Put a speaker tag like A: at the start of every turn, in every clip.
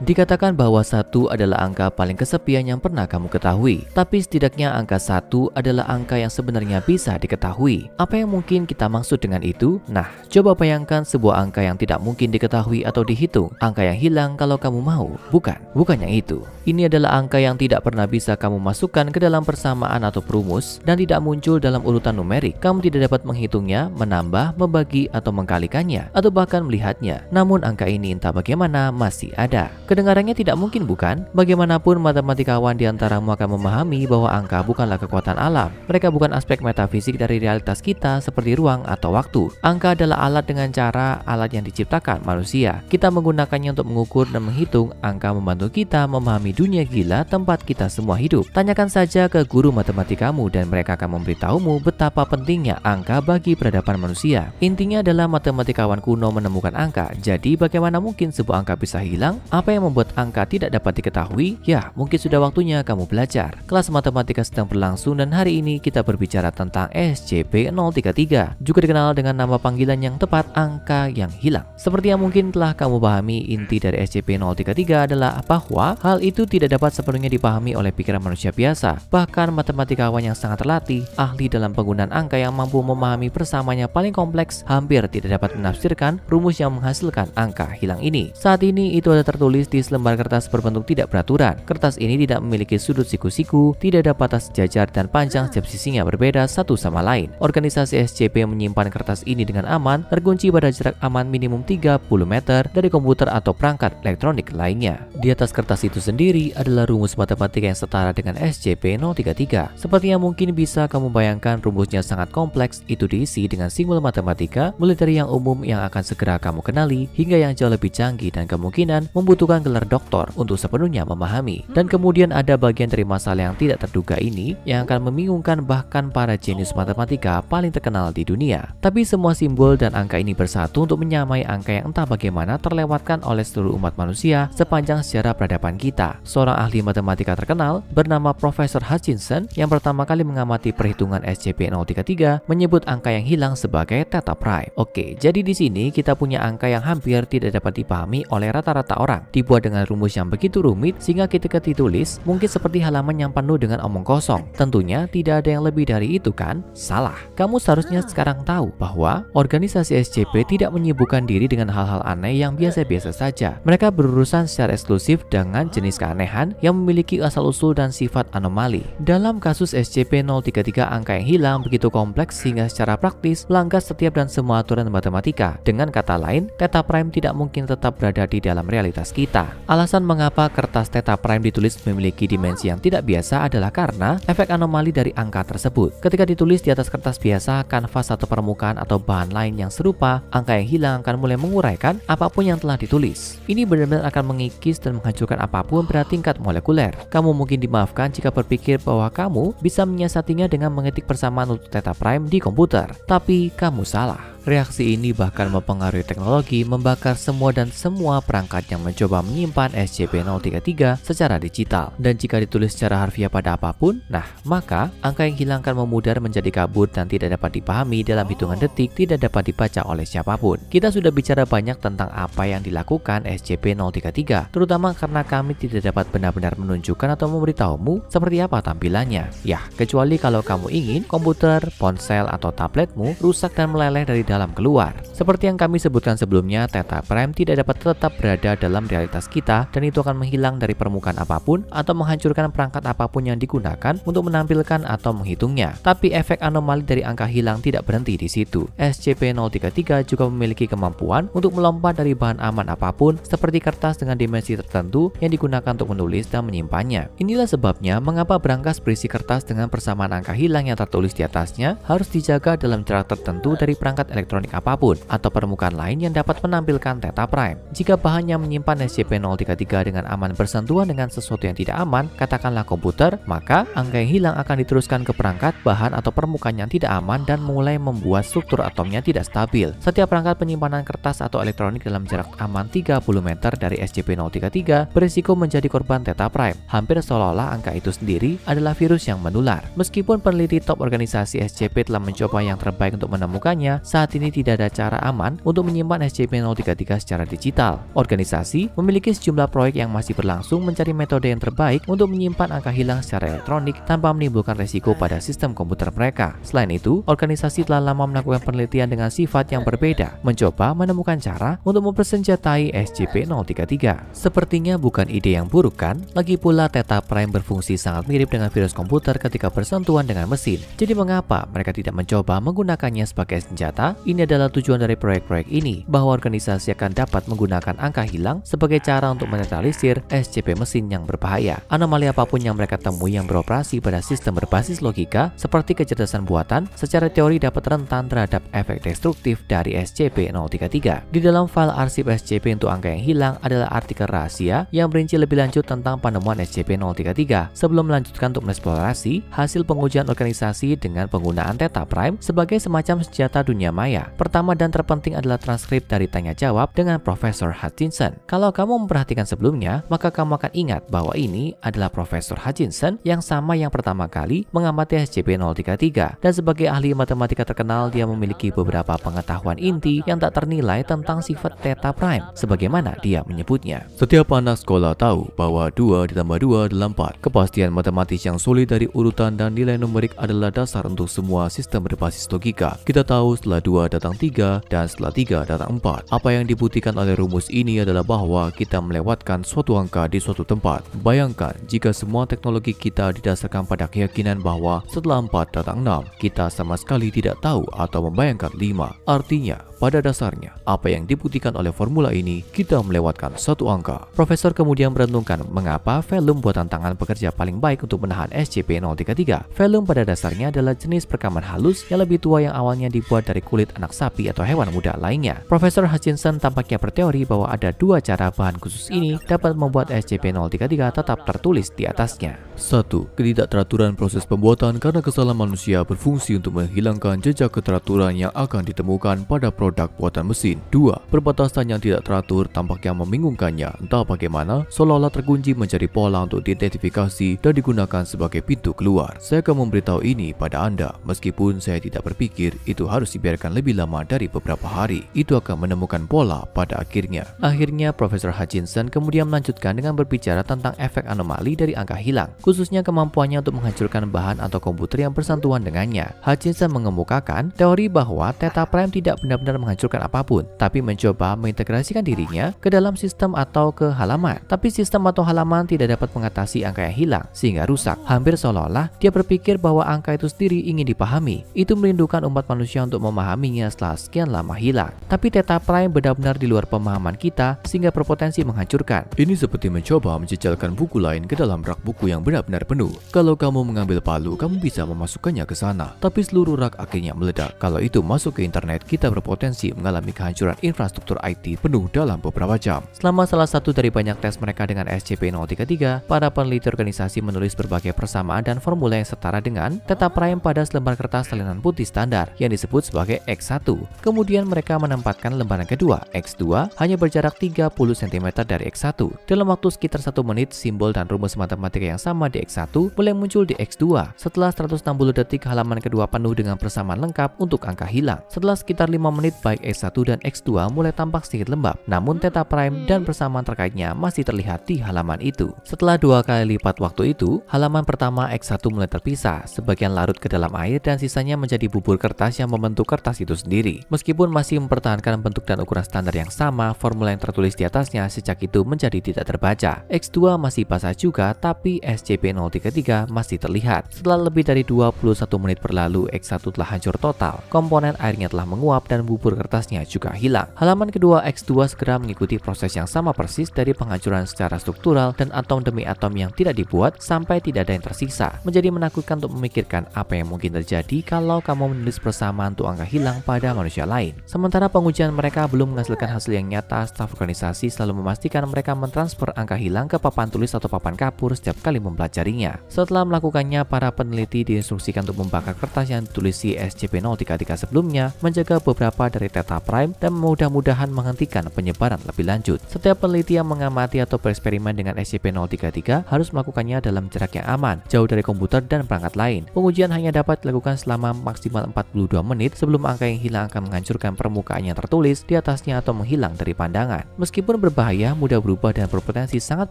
A: Dikatakan bahwa 1 adalah angka paling kesepian yang pernah kamu ketahui. Tapi setidaknya angka 1 adalah angka yang sebenarnya bisa diketahui. Apa yang mungkin kita maksud dengan itu? Nah, coba bayangkan sebuah angka yang tidak mungkin diketahui atau dihitung. Angka yang hilang kalau kamu mau. Bukan yang itu. Ini adalah angka yang tidak pernah bisa kamu masukkan ke dalam persamaan atau perumus dan tidak muncul dalam urutan numerik. Kamu tidak dapat menghitungnya, menambah, membagi, atau mengkalikannya, atau bahkan melihatnya. Namun angka ini entah bagaimana masih ada. Kedengarannya tidak mungkin, bukan? Bagaimanapun matematikawan di antaramu akan memahami bahwa angka bukanlah kekuatan alam. Mereka bukan aspek metafisik dari realitas kita seperti ruang atau waktu. Angka adalah alat dengan cara alat yang diciptakan manusia. Kita menggunakannya untuk mengukur dan menghitung. Angka membantu kita memahami dunia gila tempat kita semua hidup. Tanyakan saja ke guru matematikamu dan mereka akan memberitahumu betapa pentingnya angka bagi peradaban manusia. Intinya adalah matematikawan kuno menemukan angka. Jadi bagaimana mungkin sebuah angka bisa hilang? Apa yang membuat angka tidak dapat diketahui? Ya, mungkin sudah waktunya kamu belajar. Kelas matematika sedang berlangsung dan hari ini kita berbicara tentang SCP-033, juga dikenal dengan nama panggilan yang tepat, angka yang hilang. Seperti yang mungkin telah kamu pahami, inti dari SCP-033 adalah bahwa hal itu tidak dapat sepenuhnya dipahami oleh pikiran manusia biasa. Bahkan matematikawan yang sangat terlatih, ahli dalam penggunaan angka yang mampu memahami persamaannya paling kompleks, hampir tidak dapat menafsirkan rumus yang menghasilkan angka hilang ini. Saat ini itu ada tertulis di selembar kertas berbentuk tidak beraturan. Kertas ini tidak memiliki sudut siku-siku, tidak ada batas sejajar dan panjang setiap sisinya berbeda satu sama lain. Organisasi SCP menyimpan kertas ini dengan aman, terkunci pada jarak aman minimum 30 meter dari komputer atau perangkat elektronik lainnya. Di atas kertas itu sendiri adalah rumus matematika yang setara dengan SCP-033. Seperti yang mungkin bisa kamu bayangkan, rumusnya sangat kompleks. Itu diisi dengan simbol matematika, mulai dari yang umum yang akan segera kamu kenali hingga yang jauh lebih canggih dan kemungkinan membutuhkan gelar doktor untuk sepenuhnya memahami. Dan kemudian ada bagian dari masalah yang tidak terduga ini yang akan membingungkan bahkan para jenius matematika paling terkenal di dunia. Tapi semua simbol dan angka ini bersatu untuk menyamai angka yang entah bagaimana terlewatkan oleh seluruh umat manusia sepanjang sejarah peradaban kita. Seorang ahli matematika terkenal bernama Profesor Hutchinson yang pertama kali mengamati perhitungan SCP-033 menyebut angka yang hilang sebagai theta prime. Oke, jadi di sini kita punya angka yang hampir tidak dapat dipahami oleh rata-rata orang. Dibuat dengan rumus yang begitu rumit sehingga ketika ditulis mungkin seperti halaman yang penuh dengan omong kosong. Tentunya tidak ada yang lebih dari itu, kan? Salah. Kamu seharusnya sekarang tahu bahwa organisasi SCP tidak menyibukkan diri dengan hal-hal aneh yang biasa-biasa saja. Mereka berurusan secara eksklusif dengan jenis keanehan yang memiliki asal-usul dan sifat anomali. Dalam kasus SCP-033, angka yang hilang begitu kompleks sehingga secara praktis melanggar setiap dan semua aturan matematika. Dengan kata lain, theta prime tidak mungkin tetap berada di dalam realitas kita. Alasan mengapa kertas theta prime ditulis memiliki dimensi yang tidak biasa adalah karena efek anomali dari angka tersebut. Ketika ditulis di atas kertas biasa, kanvas atau permukaan atau bahan lain yang serupa, angka yang hilang akan mulai menguraikan apapun yang telah ditulis. Ini benar-benar akan mengikis dan menghancurkan apapun pada tingkat molekuler. Kamu mungkin dimaafkan jika berpikir bahwa kamu bisa menyiasatinya dengan mengetik persamaan untuk theta prime di komputer. Tapi kamu salah. Reaksi ini bahkan mempengaruhi teknologi, membakar semua perangkat yang mencoba menyimpan SCP-033 secara digital. Dan jika ditulis secara harfiah pada apapun, maka angka yang hilang akan memudar menjadi kabur dan tidak dapat dipahami dalam hitungan detik, tidak dapat dibaca oleh siapapun. Kita sudah bicara banyak tentang apa yang dilakukan SCP-033, terutama karena kami tidak dapat benar-benar menunjukkan atau memberitahumu seperti apa tampilannya. Ya, kecuali kalau kamu ingin komputer, ponsel, atau tabletmu rusak dan meleleh dari dalam keluar. Seperti yang kami sebutkan sebelumnya, theta prime tidak dapat tetap berada dalam realitas kita dan itu akan menghilang dari permukaan apapun atau menghancurkan perangkat apapun yang digunakan untuk menampilkan atau menghitungnya. Tapi efek anomali dari angka hilang tidak berhenti di situ. SCP-033 juga memiliki kemampuan untuk melompat dari bahan aman apapun seperti kertas dengan dimensi tertentu yang digunakan untuk menulis dan menyimpannya. Inilah sebabnya mengapa berangkas berisi kertas dengan persamaan angka hilang yang tertulis di atasnya harus dijaga dalam jarak tertentu dari perangkat elektronik apapun atau permukaan lain yang dapat menampilkan theta prime. Jika bahan yang menyimpan SCP-033 dengan aman bersentuhan dengan sesuatu yang tidak aman, katakanlah komputer, maka angka yang hilang akan diteruskan ke perangkat, bahan atau permukaan yang tidak aman dan mulai membuat struktur atomnya tidak stabil. Setiap perangkat penyimpanan kertas atau elektronik dalam jarak aman 30 meter dari SCP-033 berisiko menjadi korban theta prime. Hampir seolah-olah angka itu sendiri adalah virus yang menular. Meskipun peneliti top organisasi SCP telah mencoba yang terbaik untuk menemukannya, saat ini tidak ada cara aman untuk menyimpan SCP-033 secara digital. Organisasi memiliki sejumlah proyek yang masih berlangsung mencari metode yang terbaik untuk menyimpan angka hilang secara elektronik tanpa menimbulkan resiko pada sistem komputer mereka. Selain itu, organisasi telah lama melakukan penelitian dengan sifat yang berbeda, mencoba menemukan cara untuk mempersenjatai SCP-033. Sepertinya bukan ide yang buruk kan? Lagi pula Theta Prime berfungsi sangat mirip dengan virus komputer ketika bersentuhan dengan mesin. Jadi mengapa mereka tidak mencoba menggunakannya sebagai senjata? Ini adalah tujuan dari proyek-proyek ini, bahwa organisasi akan dapat menggunakan angka hilang sebagai cara untuk menetralisir SCP mesin yang berbahaya. Anomali apapun yang mereka temui yang beroperasi pada sistem berbasis logika seperti kecerdasan buatan, secara teori dapat rentan terhadap efek destruktif dari SCP-033. Di dalam file arsip SCP untuk angka yang hilang adalah artikel rahasia yang merinci lebih lanjut tentang penemuan SCP-033 sebelum melanjutkan untuk mengeksplorasi hasil pengujian organisasi dengan penggunaan Theta Prime sebagai semacam senjata dunia maya. Pertama dan terpenting adalah transkrip dari tanya jawab dengan Profesor Hutchinson. Kalau kamu memperhatikan sebelumnya, maka kamu akan ingat bahwa ini adalah Profesor Hutchinson yang sama yang pertama kali mengamati SCP-033, dan sebagai ahli matematika terkenal dia memiliki beberapa pengetahuan inti yang tak ternilai tentang sifat Theta Prime sebagaimana dia menyebutnya.
B: Setiap anak sekolah tahu bahwa 2 ditambah 2 adalah 4. Kepastian matematis yang sulit dari urutan dan nilai numerik adalah dasar untuk semua sistem berbasis logika. Kita tahu setelah 2 datang 3 dan setelah 3 datang 4. Apa yang dibuktikan oleh rumus ini adalah bahwa kita melewatkan suatu angka di suatu tempat. Bayangkan jika semua teknologi kita didasarkan pada keyakinan bahwa setelah 4 datang 6, kita sama sekali tidak tahu atau membayangkan 5. Artinya, pada dasarnya, apa yang dibuktikan oleh formula ini, kita melewatkan satu angka. Profesor kemudian merenungkan mengapa velum buatan tangan bekerja paling baik untuk menahan SCP-033. Velum pada dasarnya adalah jenis perekaman halus yang lebih tua yang awalnya dibuat dari kulit anak sapi atau hewan muda lainnya. Profesor Hutchinson tampaknya berteori bahwa ada dua cara bahan khusus ini dapat membuat SCP-033 tetap tertulis di atasnya. 1. Ketidakteraturan proses pembuatan karena kesalahan manusia berfungsi untuk menghilangkan jejak keteraturan yang akan ditemukan pada produk buatan mesin. 2. Perbatasan yang tidak teratur tampaknya membingungkannya, entah bagaimana seolah-olah terkunci mencari pola untuk diidentifikasi dan digunakan sebagai pintu keluar. Saya akan memberitahu ini pada Anda, meskipun saya tidak berpikir itu harus dibiarkan lebih lama dari beberapa hari. Itu akan menemukan pola pada akhirnya. Akhirnya, Profesor Hutchinson kemudian melanjutkan dengan berbicara tentang efek anomali dari angka hilang, khususnya kemampuannya untuk menghancurkan bahan atau komputer yang bersentuhan dengannya. Hutchinson mengemukakan teori bahwa Theta Prime tidak benar-benar menghancurkan apapun, tapi mencoba mengintegrasikan dirinya ke dalam sistem atau ke halaman. Tapi sistem atau halaman tidak dapat mengatasi angka yang hilang, sehingga rusak. Hampir seolah-olah dia berpikir bahwa angka itu sendiri ingin dipahami. Itu merindukan umat manusia untuk memahaminya setelah sekian lama hilang. Tapi Theta Prime benar-benar di luar pemahaman kita, sehingga berpotensi menghancurkan. Ini seperti mencoba menjejalkan buku lain ke dalam rak buku yang benar-benar penuh. Kalau kamu mengambil palu, kamu bisa memasukkannya ke sana, tapi seluruh rak akhirnya meledak. Kalau itu masuk ke internet, kita berpotensi mengalami kehancuran infrastruktur IT penuh dalam beberapa jam. Selama salah satu dari banyak tes mereka dengan SCP-033, para peneliti organisasi menulis berbagai persamaan dan formula yang setara dengan Theta Prime pada selembar kertas salinan putih standar yang disebut sebagai X1. Kemudian mereka menempatkan lembaran kedua, X2, hanya berjarak 30 cm dari X1. Dalam waktu sekitar 1 menit, simbol dan rumus matematika yang sama di X1 mulai muncul di X2. Setelah 160 detik, halaman kedua penuh dengan persamaan lengkap untuk angka hilang. Setelah sekitar 5 menit, baik X1 dan X2 mulai tampak sedikit lembab, namun Theta Prime dan persamaan terkaitnya masih terlihat di halaman itu. Setelah 2 kali lipat waktu itu, halaman pertama X1 mulai terpisah, sebagian larut ke dalam air dan sisanya menjadi bubur kertas yang membentuk kertas itu sendiri. Meskipun masih mempertahankan bentuk dan ukuran standar yang sama, formula yang tertulis di atasnya sejak itu menjadi tidak terbaca. X2 masih basah juga, tapi SCP-033 masih terlihat. Setelah lebih dari 21 menit berlalu, X1 telah hancur total. Komponen airnya telah menguap dan bubur kertasnya juga hilang. Halaman kedua X2 segera mengikuti proses yang sama persis dari penghancuran secara struktural dan atom demi atom yang tidak dibuat sampai tidak ada yang tersisa. Menjadi menakutkan untuk memikirkan apa yang mungkin terjadi kalau kamu menulis persamaan untuk angka hilang pada manusia lain. Sementara pengujian mereka belum menghasilkan hasil yang nyata, staf organisasi selalu memastikan mereka mentransfer angka hilang ke papan tulis atau papan kapur setiap kali mempelajarinya. Setelah melakukannya, para peneliti diinstruksikan untuk membakar kertas yang ditulisi SCP-033 sebelumnya, menjaga beberapa
A: dari Theta Prime dan mudah-mudahan menghentikan penyebaran lebih lanjut. Setiap peneliti yang mengamati atau bereksperimen dengan SCP-033 harus melakukannya dalam jarak yang aman, jauh dari komputer dan perangkat lain. Pengujian hanya dapat dilakukan selama maksimal 42 menit sebelum angka yang hilang akan menghancurkan permukaan yang tertulis di atasnya atau menghilang dari pandangan. Meskipun berbahaya, mudah berubah dan berpotensi sangat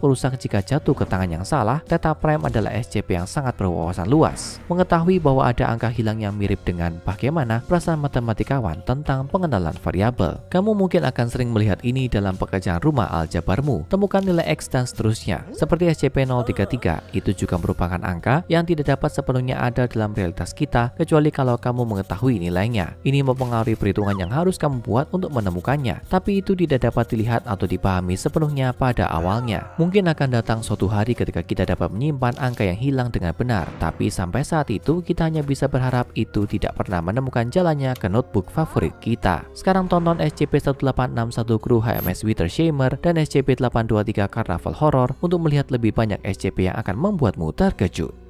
A: merusak jika jatuh ke tangan yang salah, Theta Prime adalah SCP yang sangat berwawasan luas. Mengetahui bahwa ada angka hilang yang mirip dengan bagaimana perasaan matematikawan tentang pengenalan variabel. Kamu mungkin akan sering melihat ini dalam pekerjaan rumah aljabarmu. Temukan nilai X dan seterusnya. Seperti SCP-033, itu juga merupakan angka yang tidak dapat sepenuhnya ada dalam realitas kita kecuali kalau kamu mengetahui nilainya. Ini mempengaruhi perhitungan yang harus kamu buat untuk menemukannya, tapi itu tidak dapat dilihat atau dipahami sepenuhnya pada awalnya. Mungkin akan datang suatu hari ketika kita dapat menyimpan angka yang hilang dengan benar, tapi sampai saat itu kita hanya bisa berharap itu tidak pernah menemukan jalannya ke notebook favorit kita. Sekarang tonton SCP-1861 kru HMS Wittershamer dan SCP-823 Carnival Horror untuk melihat lebih banyak SCP yang akan membuatmu terkejut.